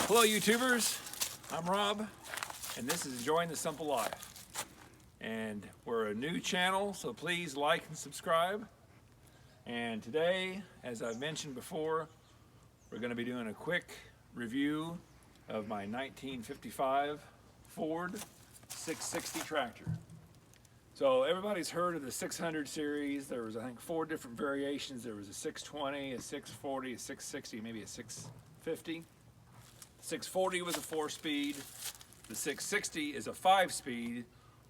Hello YouTubers, I'm Rob, and this is Enjoying the Simple Life. And we're a new channel, so please like and subscribe. And today, as I've mentioned before, we're going to be doing a quick review of my 1955 Ford 660 tractor. So everybody's heard of the 600 series. There was, I think, 4 different variations. There was a 620, a 640, a 660, maybe a 650. 640 was a 4-speed. The 660 is a 5-speed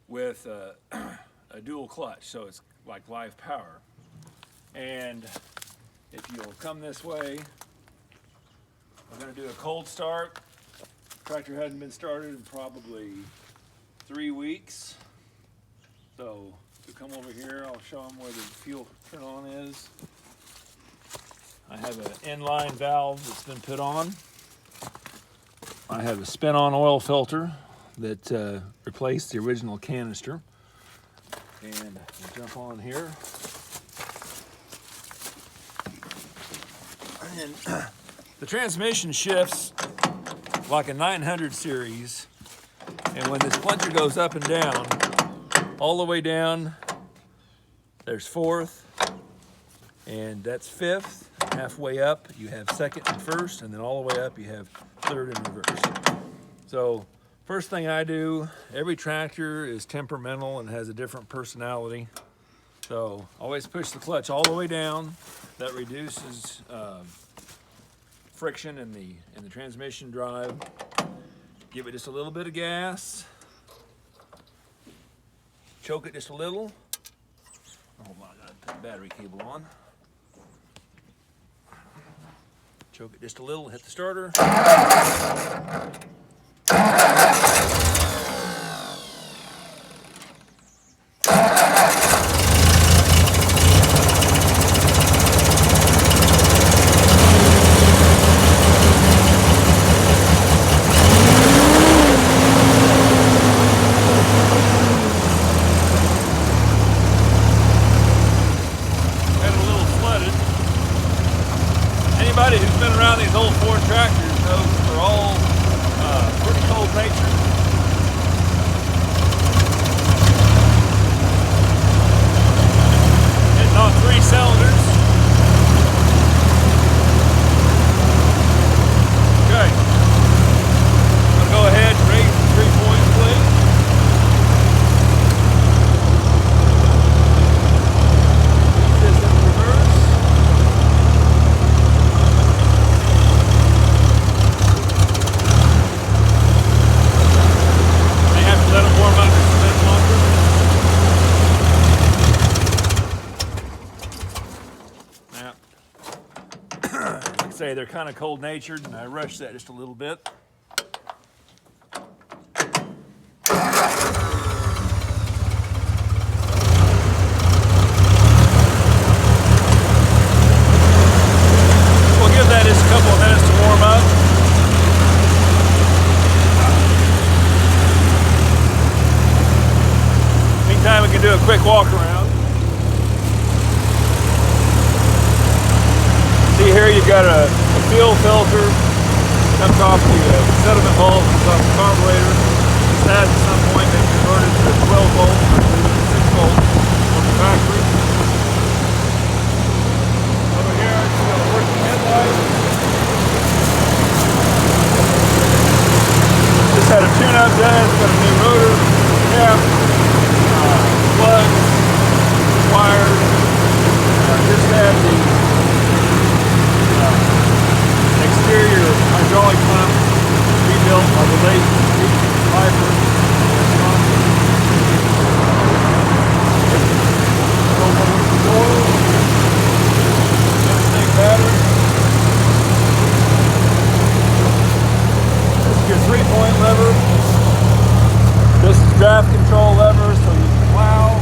with a dual clutch, so it's like live power. And if you'll come this way, we're going to do a cold start. The tractor hadn't been started in probably 3 weeks. So if you come over here, I'll show them where the fuel turn on is. I have an inline valve that's been put on. I have a spin-on oil filter that replaced the original canister. And we'll jump on here. And the transmission shifts like a 900 series. And when this plunger goes up and down, all the way down, there's 4th, and that's 5th. Halfway up, you have 2nd and 1st, and then all the way up, you have 3rd and reverse. So, first thing I do, every tractor is temperamental and has a different personality. So, always push the clutch all the way down. That reduces friction in the transmission drive. Give it just a little bit of gas. Choke it just a little. Hold on, I gotta put the battery cable on. Choke it just a little, hit the starter. Anybody who's been around these old Ford tractors knows they're all pretty cold natured. Hitting on 3 cylinders. Okay. I'm going to go ahead and raise the 3-point plate. This in reverse. Let them warm up just a bit longer. Now, like I say, they're kind of cold-natured, and I rushed that just a little bit. We'll give that just a couple of minutes to warm up. Meantime, we can do a quick walk around. See here, you've got a fuel filter, comes off the sediment bulb, comes off the carburetor. This has at some point been converted to 12 volt, 6 volt from the factory. Over here, you've got a working headlight. Just had a tune-up done, it's got a new rotor, cap. Plugs, wires, just had the exterior hydraulic pump rebuilt by the late Piper. Oil, instinct battery. This is your 3-point lever. This is draft control lever, so you can plow.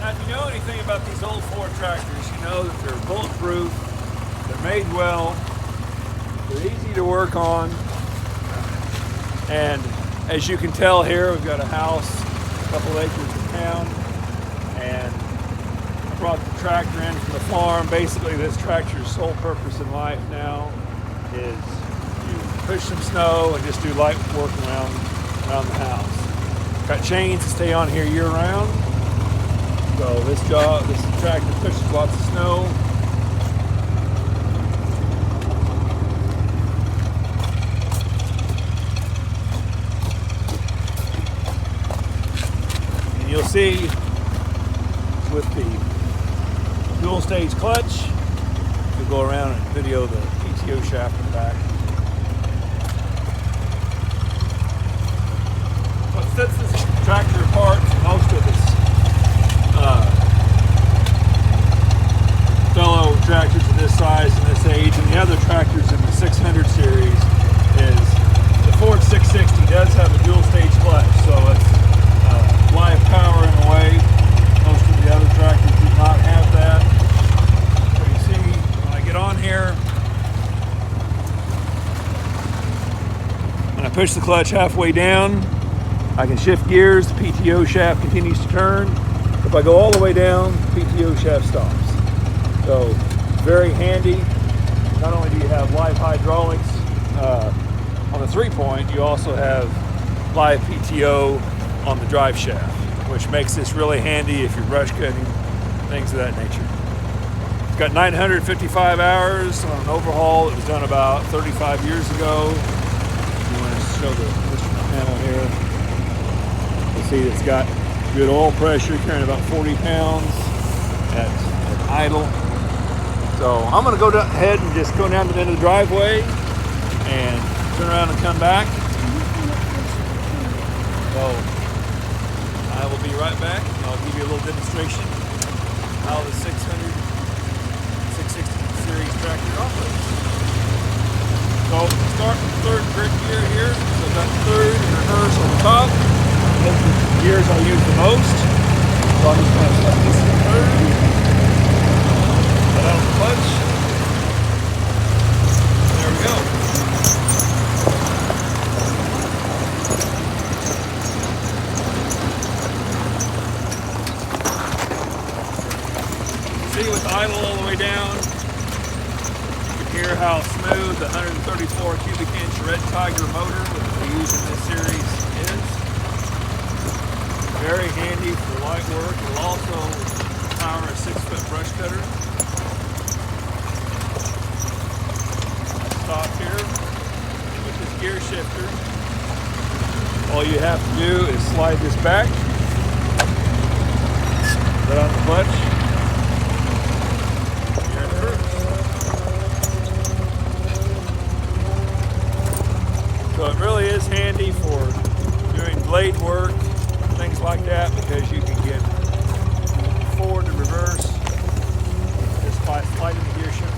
Now, if you know anything about these old Ford tractors, you know that they're bulletproof, they're made well, they're easy to work on, and as you can tell here, we've got a house, a couple acres of town, and I brought the tractor in from the farm. Basically, this tractor's sole purpose in life now is to push some snow and just do light work around the house. Got chains to stay on here year-round. So this tractor pushes lots of snow. And you'll see with the dual stage clutch, you'll go around and video the PTO shaft in the back. What sets this tractor apart from most of its fellow tractors of this size and this age and the other tractors in the 600 series is the Ford 660 does have a dual stage clutch, so it's live power in a way. Most of the other tractors do not have that. So you see, when I get on here, when I push the clutch halfway down, I can shift gears, the PTO shaft continues to turn. If I go all the way down, the PTO shaft stops. So, very handy. Not only do you have live hydraulics on the 3-point, you also have live PTO on the drive shaft, which makes this really handy if you're brush cutting, things of that nature. It's got 955 hours on an overhaul that was done about 35 years ago. You want to show the instrument panel here. You see it's got good oil pressure, carrying about 40 pounds at idle. So I'm going to go ahead and just go down to the end of the driveway and turn around and come back. So I will be right back. I'll give you a little demonstration how the 660 series tractor operates. So start with third grip gear here. So I've got third and reverse on the top. Those are the gears I use the most. So I'm just going to set this in third. Let out the clutch. There we go. See, with idle all the way down, you can hear how smooth the 134 cubic inch Red Tiger motor that we use in this series is. Very handy for light work. It will also power a 6-foot brush cutter. Stop here with this gear shifter. All you have to do is slide this back, let on the clutch. You're in cruise. So it really is handy for doing blade work, things like that, because you can get forward and reverse just by sliding the gear shifter forward.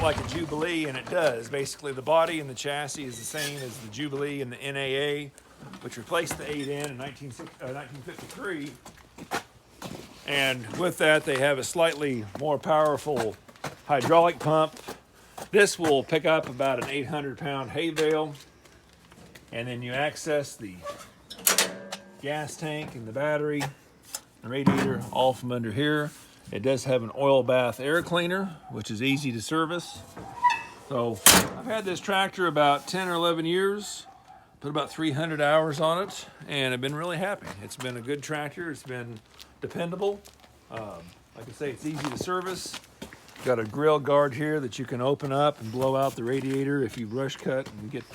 Like a Jubilee, and it does. Basically, the body and the chassis is the same as the Jubilee and the NAA, which replaced the 8N in 1953. And with that, they have a slightly more powerful hydraulic pump. This will pick up about an 800-pound hay bale, and then you access the gas tank and the battery, the radiator, all from under here. It does have an oil bath air cleaner, which is easy to service. So I've had this tractor about 10 or 11 years, put about 300 hours on it, and I've been really happy. It's been a good tractor. It's been dependable. Like I say, it's easy to service. Got a grill guard here that you can open up and blow out the radiator if you brush cut and get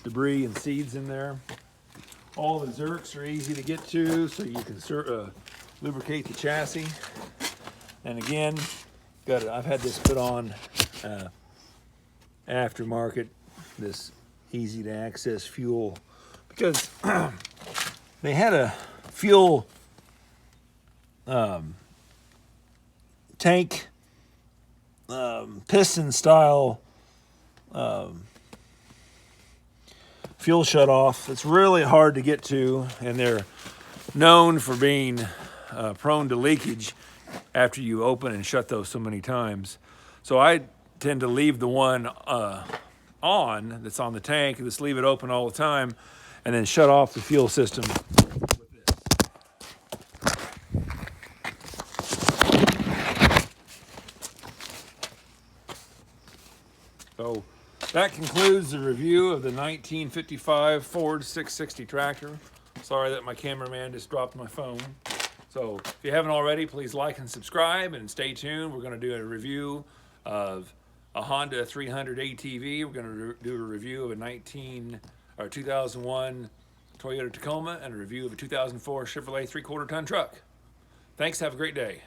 debris and seeds in there. All the zerks are easy to get to, so you can lubricate the chassis. And again, I've had this put on aftermarket, this easy to access fuel, because they had a fuel tank piston style fuel shut off. It's really hard to get to, and they're known for being prone to leakage after you open and shut those so many times. So I tend to leave the one on that's on the tank, and just leave it open all the time, and then shut off the fuel system with this. So that concludes the review of the 1955 Ford 660 tractor. Sorry that my cameraman just dropped my phone. So if you haven't already, please like and subscribe, and stay tuned. We're going to do a review of a Honda 300 ATV. We're going to do a review of a 2001 Toyota Tacoma, and a review of a 2004 Chevrolet 3/4 ton truck. Thanks. Have a great day.